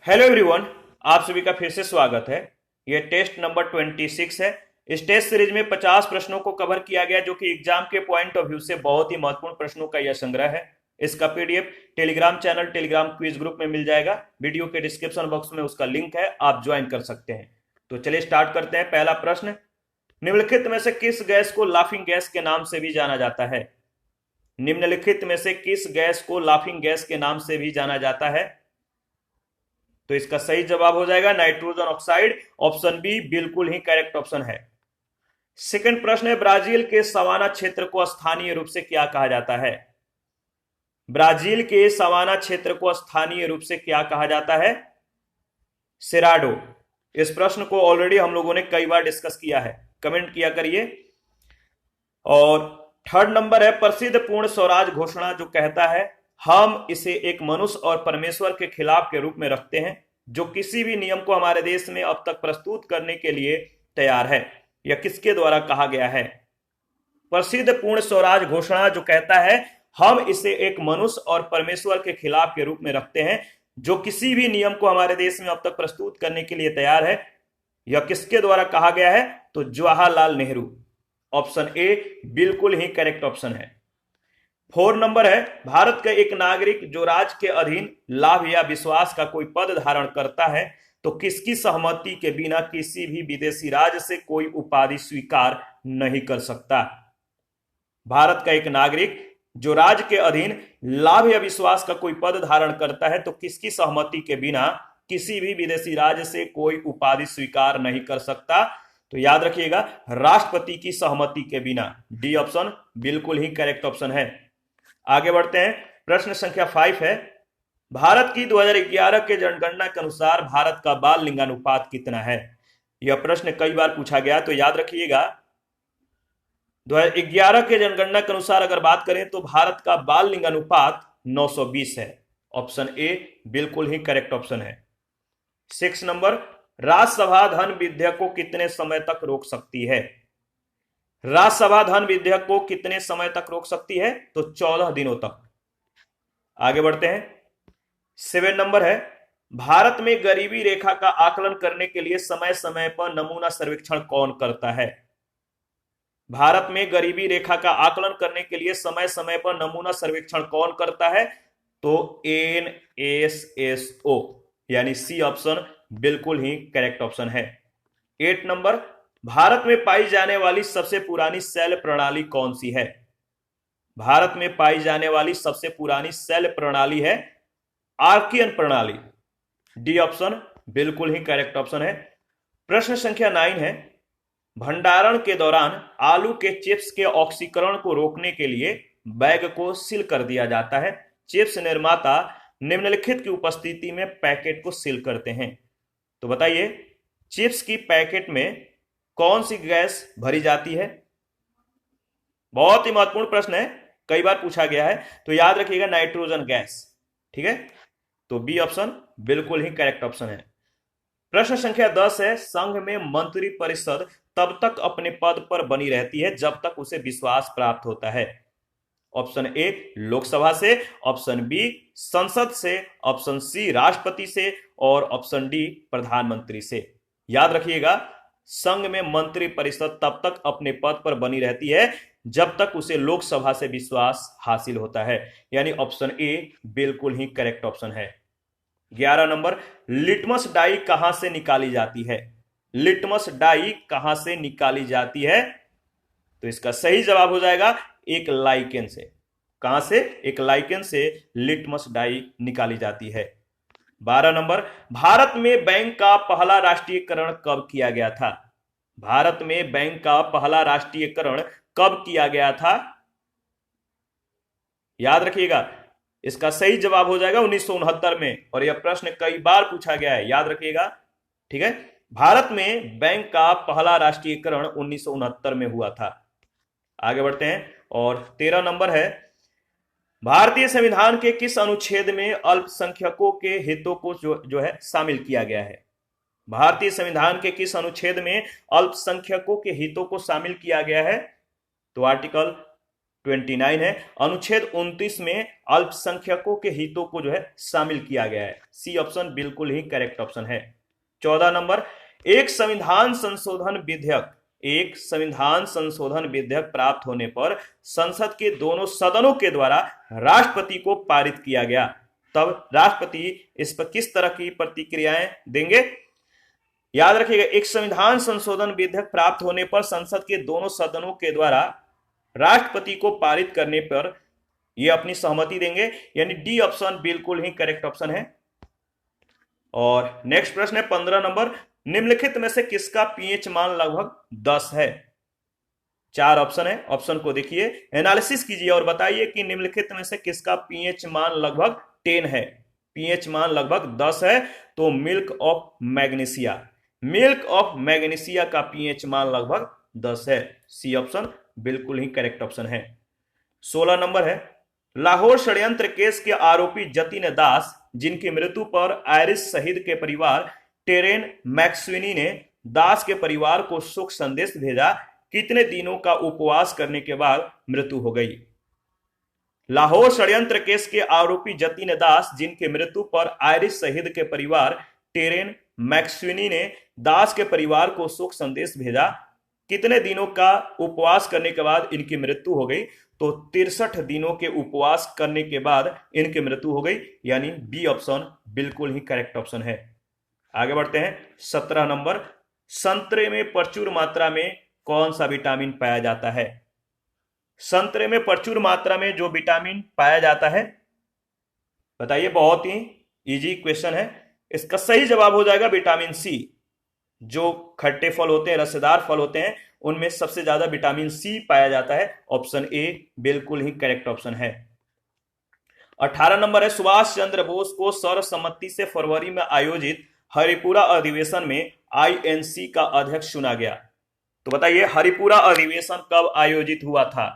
Hello everyone. आप सभी का फिर से स्वागत है। यह टेस्ट नंबर 26 है। इस टेस्ट सीरीज में 50 प्रश्नों को कवर किया गया, जो कि एग्जाम के पॉइंट ऑफ व्यू से बहुत ही महत्वपूर्ण प्रश्नों का यह संग्रह है। इसका PDF Telegram channel Telegram quiz group में मिल जाएगा। वीडियो के डिस्क्रिप्शन बॉक्स में उसका लिंक है, आप ज्वाइन कर सकते हैं। तो चलिए स्टार्ट करते हैं। पहला प्रश्न, निम्नलिखित में से किस गैस को लाफिंग गैस के नाम से भी जाना जाता है? निम्नलिखित में से किस गैस को लाफिंग गैस के नाम से भी जाना जाता है? तो इसका सही जवाब हो जाएगा नाइट्रोजन ऑक्साइड। ऑप्शन बी बिल्कुल ही करेक्ट ऑप्शन है। सेकंड प्रश्न है, ब्राजील के सवाना क्षेत्र को स्थानीय रूप से क्या कहा जाता है? ब्राजील के सवाना क्षेत्र को स्थानीय रूप से क्या कहा जाता है? सेराडो। इस प्रश्न को ऑलरेडी हम लोगों ने कई बार डिस्कस किया है, कमेंट किया करिए। और थर्ड नंबर है, प्रसिद्ध पूर्ण स्वराज घोषणा जो कहता है हम इसे एक मनुष्य और परमेश्वर के खिलाफ के रूप में रखते हैं, जो किसी भी नियम को हमारे देश में अब तक प्रस्तुत करने के लिए तैयार है, यह किसके द्वारा कहा गया है? प्रसिद्ध पूर्ण स्वराज घोषणा जो कहता है हम इसे एक मनुष्य और परमेश्वर के खिलाफ के रूप में रखते हैं, जो किसी भी नियम को हमारे देश में अब तक प्रस्तुत करने के लिए तैयार है, यह किसके द्वारा कहा गया है? तो जवाहरलाल नेहरू। ऑप्शन ए बिल्कुल ही करेक्ट ऑप्शन है। फोर नंबर है, भारत का एक नागरिक जो राज्य के अधीन लाभ या विश्वास का कोई पद धारण करता है, तो किसकी सहमति के बिना किसी भी विदेशी राज्य से कोई उपाधि स्वीकार नहीं कर सकता? भारत का एक नागरिक जो राज्य के अधीन लाभ या विश्वास का कोई पद धारण करता है, तो किसकी सहमति के बिना किसी भी विदेशी राज्य से कोई उपाधि स्वीकार नहीं कर सकता? तो याद रखिएगा, राष्ट्रपति की सहमति के बिना। डी ऑप्शन बिल्कुल ही करेक्ट ऑप्शन है। आगे बढ़ते हैं। प्रश्न संख्या 5 है, भारत की 2011 के जनगणना के अनुसार भारत का बाल लिंगानुपात कितना है? यह प्रश्न कई बार पूछा गया, तो याद रखिएगा 2011 के जनगणना के अनुसार अगर बात करें तो भारत का बाल लिंगानुपात 920 है। ऑप्शन ए बिल्कुल ही करेक्ट ऑप्शन है। 6 नंबर, राज्यसभा धन विधेयक को कितने समय तक रोक सकती है? राज्यसभा धन विधेयक को कितने समय तक रोक सकती है? तो 14 दिनों तक। आगे बढ़ते हैं। 7 नंबर है, भारत में गरीबी रेखा का आकलन करने के लिए समय समय पर नमूना सर्वेक्षण कौन करता है? भारत में गरीबी रेखा का आकलन करने के लिए समय समय पर नमूना सर्वेक्षण कौन करता है? तो एनएसएसओ, यानी सी ऑप्शन बिल्कुल ही करेक्ट ऑप्शन है। 8 नंबर, भारत में पाई जाने वाली सबसे पुरानी सेल प्रणाली कौन सी है? भारत में पाई जाने वाली सबसे पुरानी सेल प्रणाली है आर्कियन प्रणाली। डी ऑप्शन बिल्कुल ही करेक्ट ऑप्शन है। प्रश्न संख्या 9 है, भंडारण के दौरान आलू के चिप्स के ऑक्सीकरण को रोकने के लिए बैग को सील कर दिया जाता है। चिप्स निर्माता निम्नलिखित की उपस्थिति में पैकेट को सील करते हैं। तो बताइए, चिप्स की पैकेट में कौन सी गैस भरी जाती है? बहुत ही महत्वपूर्ण प्रश्न है, कई बार पूछा गया है, तो याद रखिएगा नाइट्रोजन गैस। ठीक है, तो बी ऑप्शन बिल्कुल ही करेक्ट ऑप्शन है। प्रश्न संख्या 10 है, संघ में मंत्री परिषद तब तक अपने पद पर बनी रहती है जब तक उसे विश्वास प्राप्त होता है। ऑप्शन ए लोकसभा से, ऑप्शन बी संसद से, ऑप्शन सी राष्ट्रपति से, और ऑप्शन डी प्रधानमंत्री से। याद रखिएगा, संघ में मंत्री परिषद तब तक अपने पद पर बनी रहती है जब तक उसे लोकसभा से विश्वास हासिल होता है, यानी ऑप्शन ए बिल्कुल ही करेक्ट ऑप्शन है। 11 नंबर, लिटमस डाई कहां से निकाली जाती है? लिटमस डाई कहां से निकाली जाती है? तो इसका सही जवाब हो जाएगा एक लाइकेन से। कहां से? एक लाइकेन से लिटमस डाई निकाली जाती है। 12 नंबर, भारत में बैंक का पहला राष्ट्रीयकरण कब किया गया था? भारत में बैंक का पहला राष्ट्रीयकरण कब किया गया था? याद रखिएगा, इसका सही जवाब हो जाएगा 1969 में, और यह प्रश्न कई बार पूछा गया है, याद रखिएगा। ठीक है, भारत में बैंक का पहला राष्ट्रीयकरण 1969 में हुआ था। आगे बढ़ते हैं। और 13 नंबर है, भारतीय संविधान के किस अनुच्छेद में अल्पसंख्यकों के हितों को जो है शामिल किया गया है? भारतीय संविधान के किस अनुच्छेद में अल्पसंख्यकों के हितों को शामिल किया गया है? तो आर्टिकल 29 है। अनुच्छेद 29 में अल्पसंख्यकों के हितों को जो है शामिल किया गया है। सी ऑप्शन बिल्कुल ही करेक्ट ऑप्शन है। 14 नंबर, एक संविधान संशोधन विधेयक प्राप्त होने पर संसद के दोनों सदनों के द्वारा राष्ट्रपति को पारित किया गया। तब राष्ट्रपति इस पर किस तरह की प्रतिक्रियाएं देंगे? याद रखिएगा, एक संविधान संशोधन विधेयक प्राप्त होने पर संसद के दोनों सदनों के द्वारा राष्ट्रपति को पारित करने पर यह अपनी सहमति देंगे, यानी डी ऑप्शन बिल्कुल ही करेक्ट ऑप्शन है। और नेक्स्ट प्रश्न है 15 नंबर, निम्नलिखित में से किसका पीएच मान लगभग 10 है? 4 ऑप्शन है, ऑप्शन को देखिए, एनालिसिस कीजिए और बताइए कि निम्नलिखित में से किसका पीएच मान लगभग 10 है। पीएच मान लगभग 10 है तो मिल्क ऑफ मैग्नीशिया का पीएच मान लगभग 10 है। सी ऑप्शन बिल्कुल ही करेक्ट ऑप्शन है। 16 नंबर है, लाहौर षड्यंत्र केस के आरोपी जतिन दास, जिनकी मृत्यु पर आयरिश शहीद के परिवार टेरेन मैक्सविनी ने दास के परिवार को शोक संदेश भेजा, कितने दिनों का उपवास करने के बाद मृत्यु हो गई? लाहौर षड्यंत्र केस के आरोपी जतिन दास, जिनके मृत्यु पर आयरिश शहीद के परिवार टेरेन मैक्सविनी ने दास के परिवार को शोक संदेश भेजा, कितने दिनों का उपवास करने के बाद इनकी मृत्यु हो गई? तो 63 दिनों के उपवास करने के बाद इनकी मृत्यु हो गई, यानी बी ऑप्शन बिल्कुल ही करेक्ट ऑप्शन है। आगे बढ़ते हैं 17 नंबर, संतरे में प्रचुर मात्रा में कौन सा विटामिन पाया जाता है? संतरे में प्रचुर मात्रा में जो विटामिन पाया जाता है, बताइए। बहुत ही इजी क्वेश्चन है। इसका सही जवाब हो जाएगा विटामिन सी। जो खट्टे फल होते हैं, रसेदार फल होते हैं, उनमें सबसे ज्यादा विटामिन सी पाया जाता है। ऑप्शन ए बिल्कुल ही करेक्ट ऑप्शन है। 18 नंबर है, सुभाष चंद्र बोस को सर्वसम्मति से फरवरी में आयोजित हरिपुरा अधिवेशन में आईएनसी का अध्यक्ष चुना गया। तो बताइए, हरिपुरा अधिवेशन कब आयोजित हुआ था?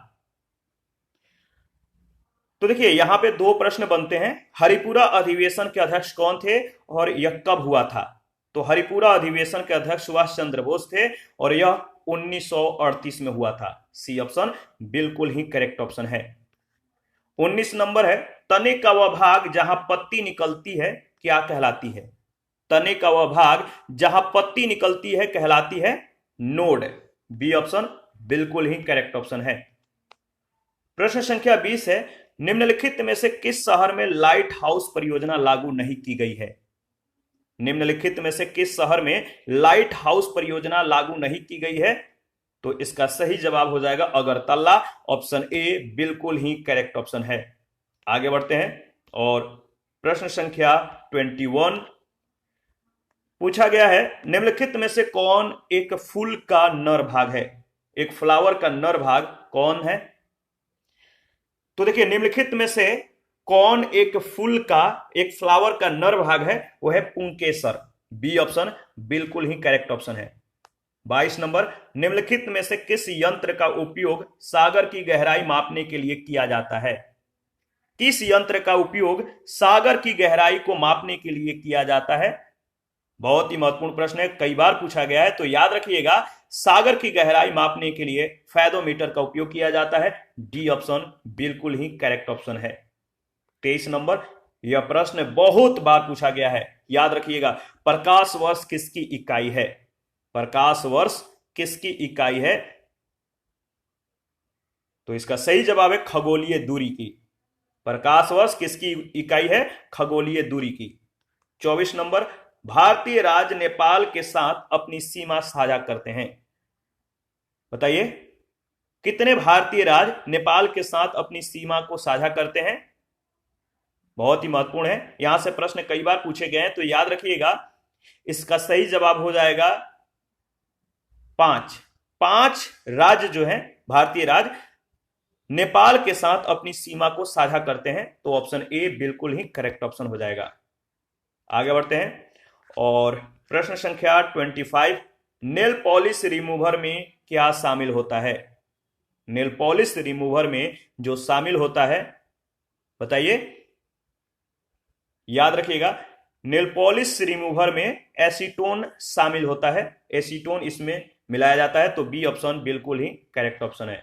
तो देखिए, यहां पे 2 प्रश्न बनते हैं। हरिपुरा अधिवेशन के अध्यक्ष कौन थे और यह कब हुआ था? तो हरिपुरा अधिवेशन के अध्यक्ष सुभाष चंद्र बोस थे और यह 1938 में हुआ था। सी ऑप्शन बिल्कुल ही करेक्ट ऑप्शन है। 19 नंबर है, तने का वह भाग जहां पत्ती निकलती है क्या कहलाती है? तने का वह भाग जहां पत्ती निकलती है कहलाती है नोड। बी ऑप्शन बिल्कुल ही करेक्ट ऑप्शन है। प्रश्न संख्या 20 है, निम्नलिखित में से किस शहर में लाइट हाउस परियोजना लागू नहीं की गई है? निम्नलिखित में से किस शहर में लाइट हाउस परियोजना लागू नहीं की गई है? तो इसका सही जवाब हो जाएगा अगरतला। ऑप्शन ए बिल्कुल ही करेक्ट ऑप्शन है। आगे बढ़ते हैं और प्रश्न संख्या 21 पूछा गया है, निम्नलिखित में से कौन एक फूल का नर भाग है? एक फ्लावर का नर भाग कौन है? तो देखिए, निम्नलिखित में से कौन एक फूल का, एक फ्लावर का नर भाग है? वो है पुंकेसर। बी ऑप्शन बिल्कुल ही करेक्ट ऑप्शन है। 22 नंबर, निम्नलिखित में से किस यंत्र का उपयोग सागर की गहराई मापने के लिए किया जाता है? किस यंत्र का उपयोग सागर की गहराई को मापने के लिए किया जाता है? बहुत ही महत्वपूर्ण प्रश्न है, कई बार पूछा गया है, तो याद रखिएगा, सागर की गहराई मापने के लिए फैदोमीटर का उपयोग किया जाता है। डी ऑप्शन बिल्कुल ही करेक्ट ऑप्शन है। 23 नंबर, यह प्रश्न बहुत बार पूछा गया है, याद रखिएगा, प्रकाश वर्ष किसकी इकाई है? प्रकाश वर्ष किसकी इकाई है? तो इसका सही जवाब है खगोलीय दूरी की। प्रकाश वर्ष किसकी इकाई है? खगोलीय दूरी की। 24 नंबर, भारतीय राज्य नेपाल के साथ अपनी सीमा साझा करते हैं। बताइए, कितने भारतीय राज्य नेपाल के साथ अपनी सीमा को साझा करते हैं? बहुत ही महत्वपूर्ण है, यहां से प्रश्न कई बार पूछे गए हैं, तो याद रखिएगा, इसका सही जवाब हो जाएगा 5। 5 राज्य जो हैं, भारतीय राज्य नेपाल के साथ अपनी सीमा को साझा करते हैं। तो ऑप्शन ए बिल्कुल ही करेक्ट ऑप्शन हो जाएगा। आगे बढ़ते हैं और प्रश्न संख्या 25, नेल पॉलिश रिमूवर में क्या शामिल होता है? नेल पॉलिश रिमूवर में जो शामिल होता है, बताइए। याद रखिएगा, नेल पॉलिश रिमूवर में एसीटोन शामिल होता है। एसीटोन इसमें मिलाया जाता है। तो बी ऑप्शन बिल्कुल ही करेक्ट ऑप्शन है।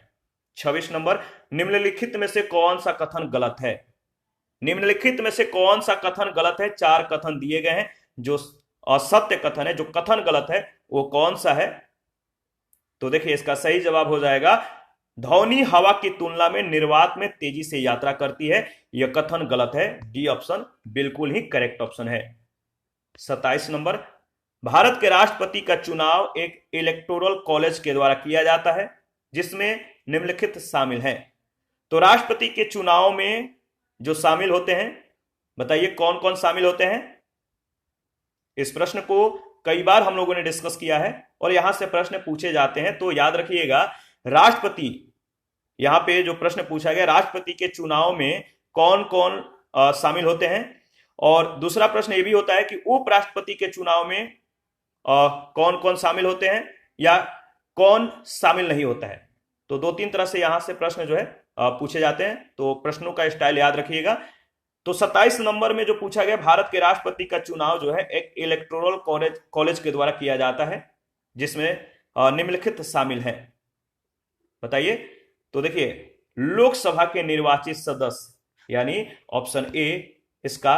26 नंबर, निम्नलिखित में से कौन सा कथन गलत है? निम्नलिखित में से कौन सा कथन गलत है? 4 कथन दिए गए हैं। जो असत्य कथन है, जो कथन गलत है, वो कौन सा है? तो देखिए इसका सही जवाब हो जाएगा, ध्वनि हवा की तुलना में निर्वात में तेजी से यात्रा करती है। यह कथन गलत है। डी ऑप्शन बिल्कुल ही करेक्ट ऑप्शन है। 27 नंबर, भारत के राष्ट्रपति का चुनाव एक इलेक्टोरल कॉलेज के द्वारा किया जाता है जिसमें निम्नलिखित शामिल हैं। तो राष्ट्रपति के चुनाव में जो शामिल होते हैं, बताइए कौन कौन शामिल होते हैं? इस प्रश्न को कई बार हम लोगों ने डिस्कस किया है और यहां से प्रश्न पूछे जाते हैं, तो याद रखिएगा राष्ट्रपति, यहां पे जो प्रश्न पूछा गया राष्ट्रपति के चुनाव में कौन कौन शामिल होते हैं। और दूसरा प्रश्न ये भी होता है कि उपराष्ट्रपति के चुनाव में कौन कौन शामिल होते हैं या कौन शामिल नहीं होता है। तो 2-3 तरह से यहां से प्रश्न जो है पूछे जाते हैं, तो प्रश्नों का स्टाइल याद रखिएगा। तो 27 नंबर में जो पूछा गया, भारत के राष्ट्रपति का चुनाव जो है एक इलेक्टोरल कॉलेज के द्वारा किया जाता है जिसमें निम्नलिखित शामिल है। बताइए। तो देखिए, लोकसभा के निर्वाचित सदस्य, यानी ऑप्शन ए इसका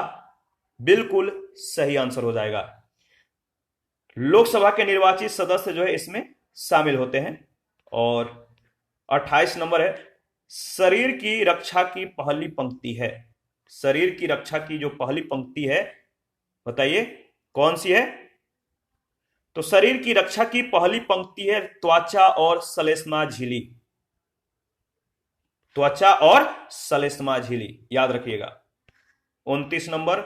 बिल्कुल सही आंसर हो जाएगा। लोकसभा के निर्वाचित सदस्य जो है इसमें शामिल होते हैं। और 28 नंबर है, शरीर की रक्षा की पहली पंक्ति है। शरीर की रक्षा की जो पहली पंक्ति है, बताइए कौन सी है? तो शरीर की रक्षा की पहली पंक्ति है त्वचा और श्लेष्मा झिल्ली। त्वचा और श्लेष्मा झिल्ली, याद रखिएगा। 29 नंबर,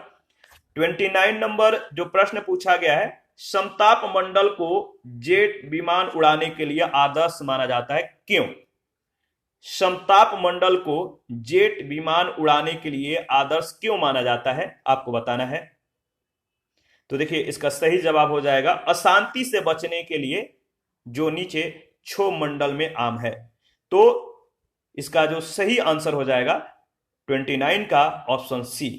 29 नंबर जो प्रश्न पूछा गया है, समताप मंडल को जेट विमान उड़ाने के लिए आदर्श माना जाता है, क्यों? समताप मंडल को जेट विमान उड़ाने के लिए आदर्श क्यों माना जाता है, आपको बताना है। तो देखिए इसका सही जवाब हो जाएगा, अशांति से बचने के लिए, जो नीचे क्षोभ मंडल में आम है। तो इसका जो सही आंसर हो जाएगा 29 का ऑप्शन सी।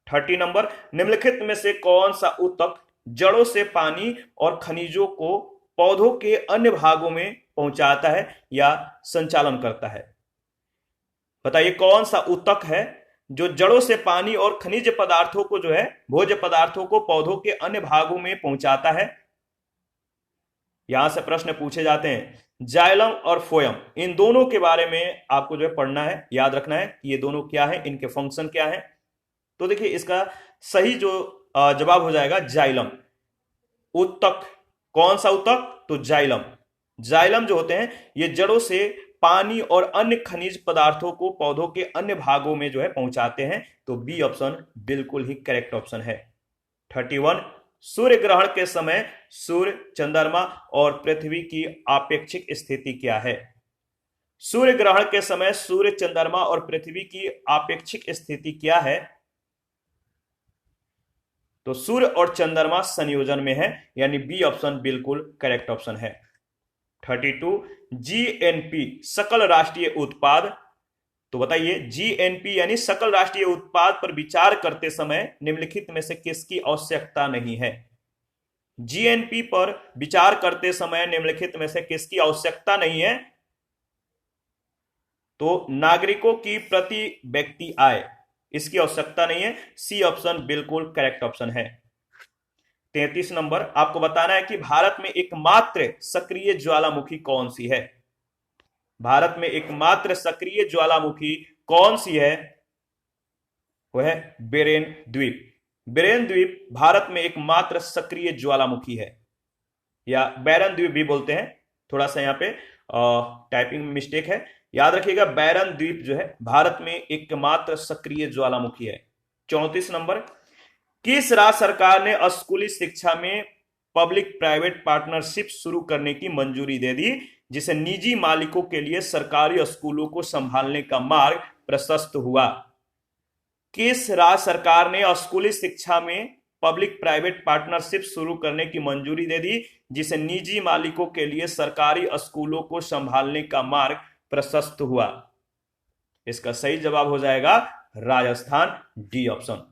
30 नंबर, निम्नलिखित में से कौन सा ऊतक जड़ों से पानी और खनिजों को पौधों के अन्य भागों में पहुंचाता है या संचालन करता है? बताइए कौन सा ऊतक है जो जड़ों से पानी और खनिज पदार्थों को जो है, भोज्य पदार्थों को पौधों के अन्य भागों में पहुंचाता है? यहां से प्रश्न पूछे जाते हैं। जाइलम और फोयम, इन दोनों के बारे में आपको जो है पढ़ना है, याद रखना है कि ये दोनों क्या है, इनके फंक्शन क्या है। तो देखिए इसका सही जो जवाब हो जाएगा जाइलम। ऊतक, कौन सा ऊतक? तो जाइलम। जाइलम जो होते हैं ये जड़ों से पानी और अन्य खनिज पदार्थों को पौधों के अन्य भागों में जो है पहुंचाते हैं। तो बी ऑप्शन बिल्कुल ही करेक्ट ऑप्शन है। 31, सूर्य ग्रहण के समय सूर्य, चंद्रमा और पृथ्वी की आपेक्षिक स्थिति क्या है? सूर्य ग्रहण के समय सूर्य, चंद्रमा और पृथ्वी की आपेक्षिक स्थिति क्या है? तो सूर्य और चंद्रमा संयोजन में है, यानी बी ऑप्शन बिल्कुल करेक्ट ऑप्शन है। 32, जीएनपी सकल राष्ट्रीय उत्पाद। तो बताइए जीएनपी यानी सकल राष्ट्रीय उत्पाद पर विचार करते समय निम्नलिखित में से किसकी आवश्यकता नहीं है? जीएनपी पर विचार करते समय निम्नलिखित में से किसकी आवश्यकता नहीं है? तो नागरिकों की प्रति व्यक्ति आय, इसकी आवश्यकता नहीं है। सी ऑप्शन बिल्कुल करेक्ट ऑप्शन है। 33 नंबर, आपको बताना है कि भारत में एकमात्र सक्रिय ज्वालामुखी कौन सी है? भारत में एकमात्र सक्रिय ज्वालामुखी कौन सी है? वह है बेरेन द्वीप। बेरेन द्वीप भारत में एकमात्र सक्रिय ज्वालामुखी है, या बैरन द्वीप भी बोलते हैं। थोड़ा सा यहाँ पे टाइपिंग में मिस्टेक है, याद रखिएगा बैरन द्वीप जो है भारत में एकमात्र सक्रिय ज्वालामुखी है। 34 नंबर, किस राज्य सरकार ने स्कूली शिक्षा में पब्लिक प्राइवेट पार्टनरशिप शुरू करने की मंजूरी दे दी, जिसे निजी मालिकों के लिए सरकारी स्कूलों को संभालने का मार्ग प्रशस्त हुआ? किस राज्य सरकार ने स्कूली शिक्षा में पब्लिक प्राइवेट पार्टनरशिप शुरू करने की मंजूरी दे दी, जिसे निजी मालिकों के लिए सरकारी स्कूलों को संभालने का मार्ग प्रशस्त हुआ? इसका सही जवाब हो जाएगा राजस्थान, डी ऑप्शन।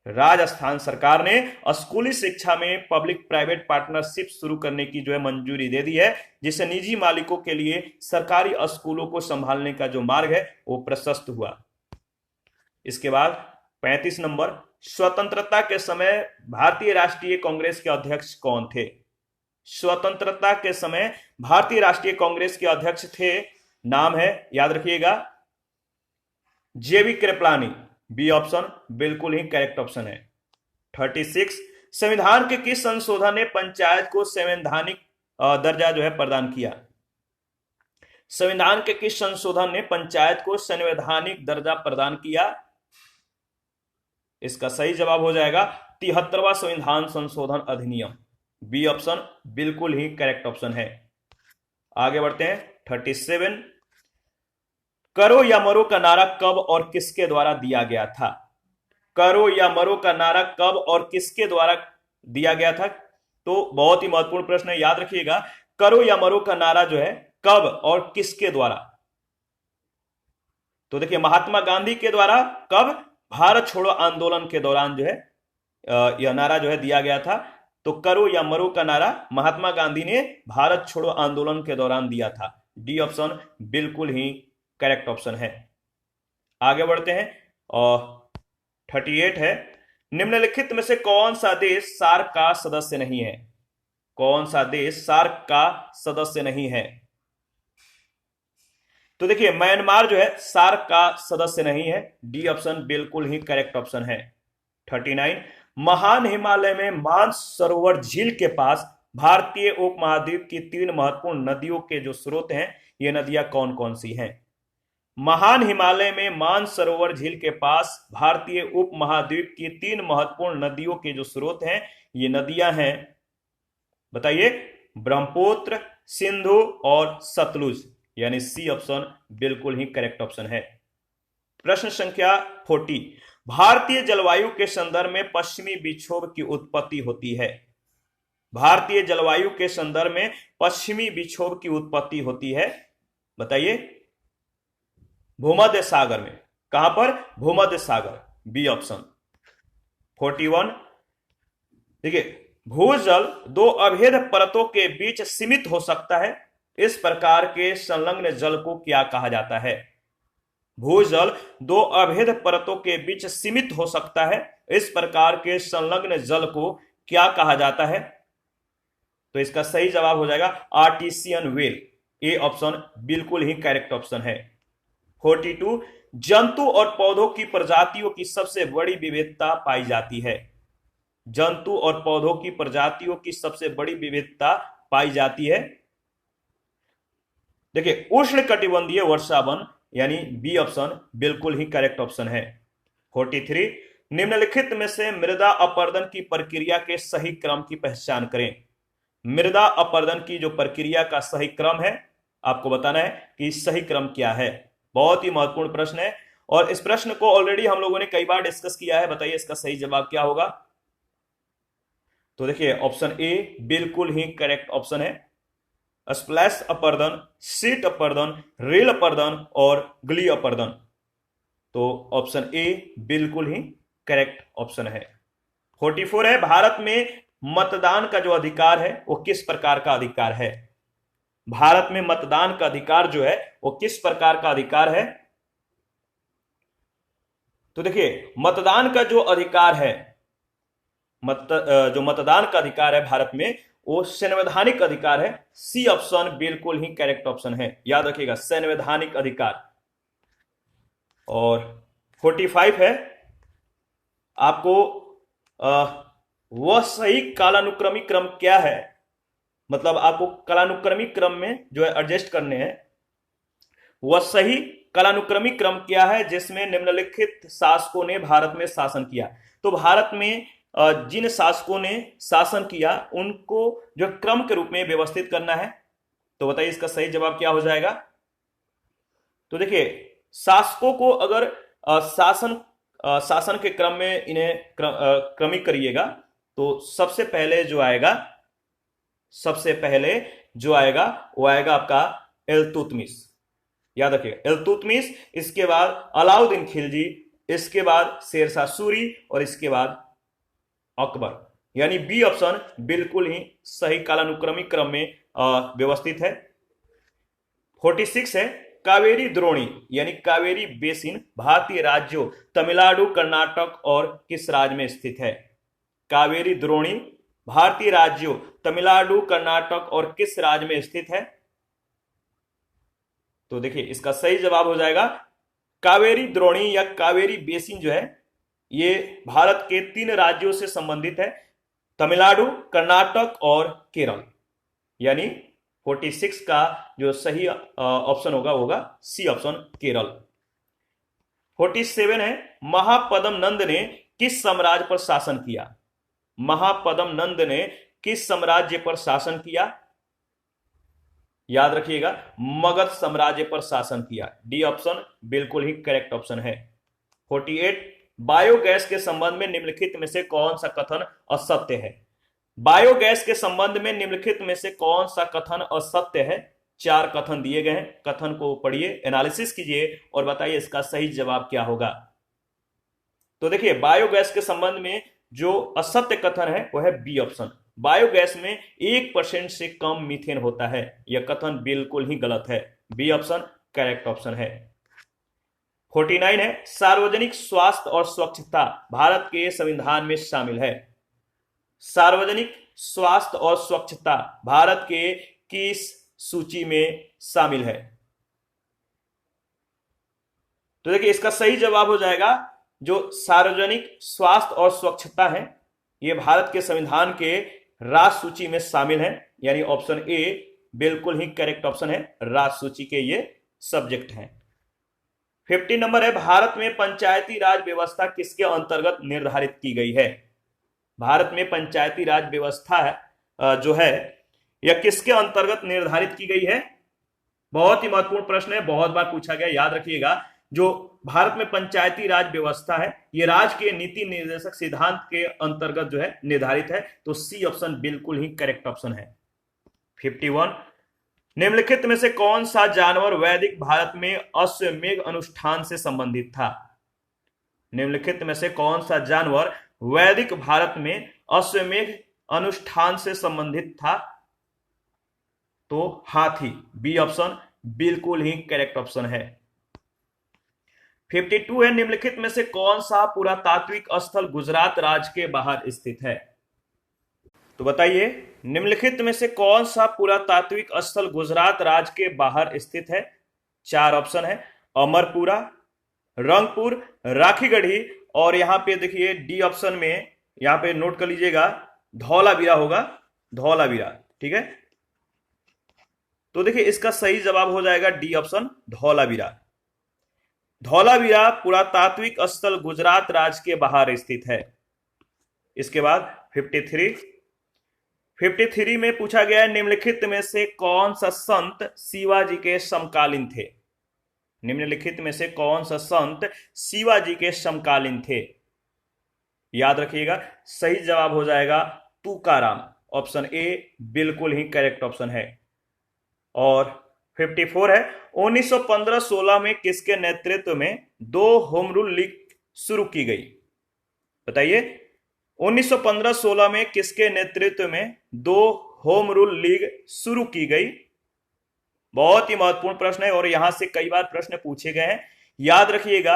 राजस्थान सरकार ने स्कूली शिक्षा में पब्लिक प्राइवेट पार्टनरशिप शुरू करने की जो है मंजूरी दे दी है, जिससे निजी मालिकों के लिए सरकारी स्कूलों को संभालने का जो मार्ग है वो प्रशस्त हुआ। इसके बाद 35 नंबर, स्वतंत्रता के समय भारतीय राष्ट्रीय कांग्रेस के अध्यक्ष कौन थे? स्वतंत्रता के समय भारतीय राष्ट्रीय कांग्रेस के अध्यक्ष थे, नाम है, याद रखिएगा, जेबी कृपलानी। बी ऑप्शन बिल्कुल ही करेक्ट ऑप्शन है। 36, संविधान के किस संशोधन ने पंचायत को संवैधानिक दर्जा जो है प्रदान किया? संविधान के किस संशोधन ने पंचायत को संवैधानिक दर्जा प्रदान किया? इसका सही जवाब हो जाएगा 73वां संविधान संशोधन अधिनियम। बी ऑप्शन बिल्कुल ही करेक्ट ऑप्शन है। आगे बढ़ते हैं। 37, करो या मरो का नारा कब और किसके द्वारा दिया गया था? करो या मरो का नारा कब और किसके द्वारा दिया गया था? तो बहुत ही महत्वपूर्ण प्रश्न है, याद रखिएगा। करो या मरो का नारा जो है कब और किसके द्वारा? तो देखिए, महात्मा गांधी के द्वारा कब? भारत छोड़ो आंदोलन के दौरान जो है यह नारा जो है दिया गया था। तो करो या मरो का नारा महात्मा गांधी ने भारत छोड़ो आंदोलन के दौरान दिया था। डी ऑप्शन बिल्कुल ही करेक्ट ऑप्शन है। आगे बढ़ते हैं। और 38 है, निम्नलिखित में से कौन सा देश सार्क का सदस्य नहीं है? कौन सा देश सार्क का सदस्य नहीं है? तो देखिए, म्यांमार जो है सार्क का सदस्य नहीं है। डी ऑप्शन बिल्कुल ही करेक्ट ऑप्शन है। 39, महान हिमालय में मानसरोवर झील के पास भारतीय उपमहाद्वीप की 3 महत्वपूर्ण नदियों के जो स्रोत हैं, ये नदियां कौन कौन सी हैं? महान हिमालय में मानसरोवर झील के पास भारतीय उपमहाद्वीप की 3 महत्वपूर्ण नदियों के जो स्रोत हैं, ये नदियां हैं, बताइए। ब्रह्मपुत्र, सिंधु और सतलुज, यानी सी ऑप्शन बिल्कुल ही करेक्ट ऑप्शन है। प्रश्न संख्या 40, भारतीय जलवायु के संदर्भ में पश्चिमी विक्षोभ की उत्पत्ति होती है। भारतीय जलवायु के संदर्भ में पश्चिमी विक्षोभ की उत्पत्ति होती है, बताइए। भूमध्य सागर में। कहां पर? भूमध्य सागर। B option. 41, देखिए, भूजल 2 अभेद परतों के बीच सीमित हो सकता है, इस प्रकार के संलग्न जल को क्या कहा जाता है? भूजल 2 अभेद परतों के बीच सीमित हो सकता है, इस प्रकार के संलग्न जल को क्या कहा जाता है? तो इसका सही जवाब हो जाएगा आर्टिसियन वेल। ए ऑप्शन बिल्कुल ही करेक्ट ऑप्शन है। 42, जंतु और पौधों की प्रजातियों की सबसे बड़ी विविधता पाई जाती है। जंतु और पौधों की प्रजातियों की सबसे बड़ी विविधता पाई जाती है, देखिए, उष्णकटिबंधीय वर्षावन, यानी बी ऑप्शन बिल्कुल ही करेक्ट ऑप्शन है। 43, निम्नलिखित में से मृदा अपरदन की प्रक्रिया के सही क्रम की पहचान करें। मृदा अपरदन की जो प्रक्रिया का सही क्रम है, आपको बताना है कि सही क्रम क्या है। बहुत ही महत्वपूर्ण प्रश्न है और इस प्रश्न को ऑलरेडी हम लोगों ने कई बार डिस्कस किया है। बताइए इसका सही जवाब क्या होगा? तो देखिए, ऑप्शन ए बिल्कुल ही करेक्ट ऑप्शन है। स्प्लैश अपर्दन, शीट अपर्दन, रेल अपर्दन और ग्ली अपर्दन। तो ऑप्शन ए बिल्कुल ही करेक्ट ऑप्शन है। 44 है, भारत में मतदान का जो अधिकार है वो किस प्रकार का अधिकार है? भारत में मतदान का अधिकार जो है वो किस प्रकार का अधिकार है? तो देखिए, मतदान का जो अधिकार है, जो मतदान का अधिकार है भारत में, वो संवैधानिक अधिकार है। सी ऑप्शन बिल्कुल ही करेक्ट ऑप्शन है, याद रखिएगा, संवैधानिक अधिकार। और 45 है, आपको वह सही कालानुक्रमिक क्रम क्या है, मतलब आपको कालानुक्रमिक क्रम में जो है एडजस्ट करने हैं। वह सही कालानुक्रमिक क्रम क्या है जिसमें निम्नलिखित शासकों ने भारत में शासन किया? तो भारत में जिन शासकों ने शासन किया उनको जो क्रम के रूप में व्यवस्थित करना है। तो बताइए इसका सही जवाब क्या हो जाएगा? तो देखिए, शासकों को अगर शासन के क्रम में इन्हें क्रमिक करिएगा तो सबसे पहले जो आएगा वो आएगा आपका इल्तुतमिश, याद रखिएगा, इल्तुतमिश। इसके बाद अलाउद्दीन खिलजी, इसके बाद शेरशाह सूरी और इसके बाद अकबर। यानी बी ऑप्शन बिल्कुल ही सही कालानुक्रमिक क्रम में व्यवस्थित है। 46 है कावेरी द्रोणी यानी कावेरी बेसिन भारतीय राज्यों तमिलनाडु, कर्नाटक और किस राज्य में स्थित है? कावेरी द्रोणी भारतीय राज्यों तमिलनाडु, कर्नाटक और किस राज्य में स्थित है? तो देखिए इसका सही जवाब हो जाएगा कावेरी द्रोणी या कावेरी बेसिन जो है ये भारत के 3 राज्यों से संबंधित है, तमिलनाडु, कर्नाटक और केरल। यानी 46 का जो सही ऑप्शन होगा सी ऑप्शन केरल। 47 है महापद्म नंद ने किस साम्राज्य पर शासन किया? महापद्म नंद ने किस साम्राज्य पर शासन किया? याद रखिएगा मगध साम्राज्य पर शासन किया। डी ऑप्शन बिल्कुल ही करेक्ट ऑप्शन है। 48 बायोगैस के संबंध में निम्नलिखित में से कौन सा कथन असत्य है? बायोगैस के संबंध में निम्नलिखित में से कौन सा कथन असत्य है? 4 कथन दिए गए हैं, कथन को पढ़िए, एनालिसिस कीजिए और बताइए इसका सही जवाब क्या होगा। तो देखिए बायोगैस के संबंध में जो असत्य कथन है वो है बी ऑप्शन। बायोगैस में 1% से कम मीथेन होता है, यह कथन बिल्कुल ही गलत है। बी ऑप्शन करेक्ट ऑप्शन है। 49 है सार्वजनिक स्वास्थ्य और स्वच्छता भारत के संविधान में शामिल है। सार्वजनिक स्वास्थ्य और स्वच्छता भारत के किस सूची में शामिल है? तो देखिए इसका सही जवाब हो जाएगा जो सार्वजनिक स्वास्थ्य और स्वच्छता है ये भारत के संविधान के राष्ट्र सूची में शामिल है। यानी ऑप्शन ए बिल्कुल ही करेक्ट ऑप्शन है, राष्ट्र सूची के ये सब्जेक्ट हैं। 50 नंबर है भारत में पंचायती राज व्यवस्था किसके अंतर्गत निर्धारित की गई है? भारत में पंचायती राज व्यवस्था है जो है यह किसके अंतर्गत निर्धारित की गई है? बहुत ही महत्वपूर्ण प्रश्न है, बहुत बार पूछा गया, याद रखिएगा। जो भारत में पंचायती राज व्यवस्था है ये राज्य के नीति निर्देशक सिद्धांत के अंतर्गत जो है निर्धारित है। तो सी ऑप्शन बिल्कुल ही करेक्ट ऑप्शन है। 51 निम्नलिखित में से कौन सा जानवर वैदिक भारत में अश्वमेध अनुष्ठान से संबंधित था? निम्नलिखित में से कौन सा जानवर वैदिक भारत में अश्वमेध अनुष्ठान से संबंधित था? तो हाथी। बी ऑप्शन बिल्कुल ही करेक्ट ऑप्शन है। 52 है निम्नलिखित में से कौन सा पुरातात्विक स्थल गुजरात राज्य के बाहर स्थित है? तो बताइए निम्नलिखित में से कौन सा पुरातात्विक स्थल गुजरात राज्य के बाहर स्थित है? 4 ऑप्शन है अमरपुरा, रंगपुर, राखीगढ़ी और यहां पे देखिए डी ऑप्शन में यहां पे नोट कर लीजिएगा धौलावीरा होगा, धौलावीरा। ठीक है, तो देखिए इसका सही जवाब हो जाएगा डी ऑप्शन धौलावीरा। धौलावीरा पुरातात्विक स्थल गुजरात राज्य के बाहर स्थित है। इसके बाद 53 में पूछा गया है निम्नलिखित में से कौन सा संत शिवाजी के समकालीन थे? निम्नलिखित में से कौन सा संत शिवाजी के समकालीन थे? याद रखिएगा सही जवाब हो जाएगा तुकाराम। ऑप्शन ए बिल्कुल ही करेक्ट ऑप्शन है। और 54 है 1915-16 में किसके नेतृत्व में 2 होम रूल लीग शुरू की गई? बताइए 1915-16 में किसके नेतृत्व में 2 होम रूल लीग शुरू की गई? बहुत ही महत्वपूर्ण प्रश्न है और यहां से कई बार प्रश्न पूछे गए हैं। याद रखिएगा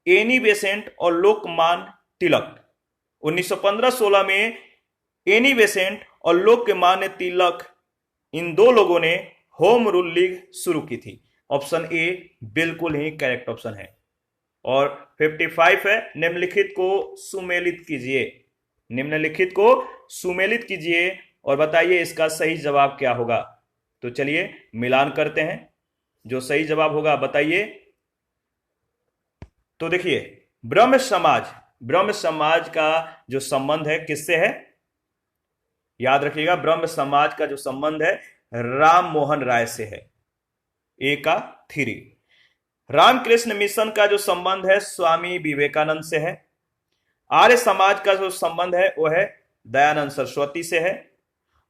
एनी बेसेंट और लोकमान्य तिलक। 1915-16 में एनी बेसेंट और लोकमान्य तिलक इन 2 लोगों ने होम रूल लीग शुरू की थी। ऑप्शन ए बिल्कुल ही करेक्ट ऑप्शन है। और 55 है निम्नलिखित को सुमेलित कीजिए। निम्नलिखित को सुमेलित कीजिए और बताइए इसका सही जवाब क्या होगा। तो चलिए मिलान करते हैं, जो सही जवाब होगा बताइए। तो देखिए ब्रह्म समाज का जो संबंध है किससे है? याद रखिएगा ब्रह्म समाज का जो संबंध है राम मोहन राय से है। ए का 3। रामकृष्ण मिशन का जो संबंध है स्वामी विवेकानंद से है। आर्य समाज का जो संबंध है वो है दयानंद सरस्वती से है।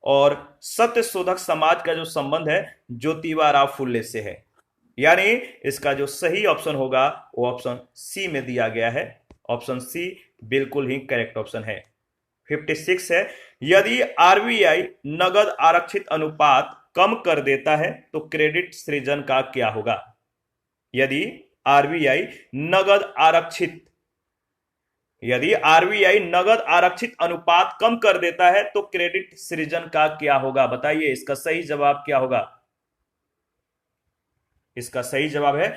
और सत्य शोधक समाज का जो संबंध है ज्योतिबा राव फुल्ले से है। यानी इसका जो सही ऑप्शन होगा वो ऑप्शन सी में दिया गया है। ऑप्शन सी बिल्कुल ही करेक्ट ऑप्शन है। 56 है, यदि आरबीआई नगद आरक्षित अनुपात कम कर देता है तो क्रेडिट सृजन का क्या होगा? यदि आरबीआई नगद आरक्षित अनुपात कम कर देता है तो क्रेडिट सृजन का क्या होगा? बताइए इसका सही जवाब क्या होगा? इसका सही जवाब है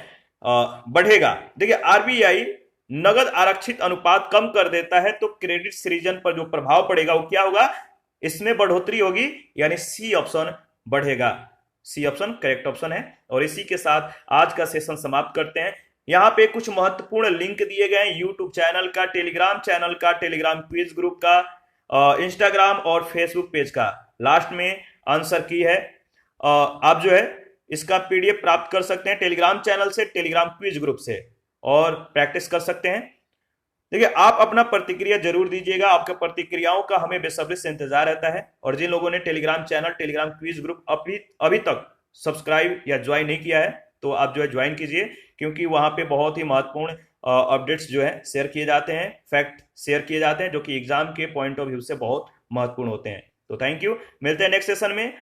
बढ़ेगा। देखिए आरबीआई नगद आरक्षित अनुपात कम कर देता है तो क्रेडिट सृजन पर जो प्रभाव पड़ेगा वो क्या होगा? इसमें बढ़ोतरी होगी, यानी सी ऑप्शन बढ़ेगा। सी ऑप्शन करेक्ट ऑप्शन है। और इसी के साथ आज का सेशन समाप्त करते हैं। यहां पे कुछ महत्वपूर्ण लिंक दिए गए हैं, यूट्यूब चैनल का, टेलीग्राम चैनल का, टेलीग्राम क्विज ग्रुप का, इंस्टाग्राम और फेसबुक पेज का। लास्ट में आंसर की है। आप जो है इसका पीडीएफ प्राप्त कर सकते हैं टेलीग्राम चैनल से, टेलीग्राम क्विज ग्रुप से, और प्रैक्टिस कर सकते हैं। देखिए आप अपना प्रतिक्रिया जरूर दीजिएगा, आपके प्रतिक्रियाओं का हमें बेसब्री से इंतजार रहता है। और जिन लोगों ने Telegram channel, Telegram quiz group अभी तक सब्सक्राइब या ज्वाइन नहीं किया है तो आप जो है ज्वाइन कीजिए, क्योंकि वहां पे बहुत ही महत्वपूर्ण अपडेट्स जो है शेयर किए जाते हैं, फैक्ट शेयर किए जाते हैं जो कि एग्जाम के पॉइंट ऑफ व्यू से बहुत महत्वपूर्ण होते हैं। तो थैंक यू, मिलते हैं नेक्स्ट सेशन में।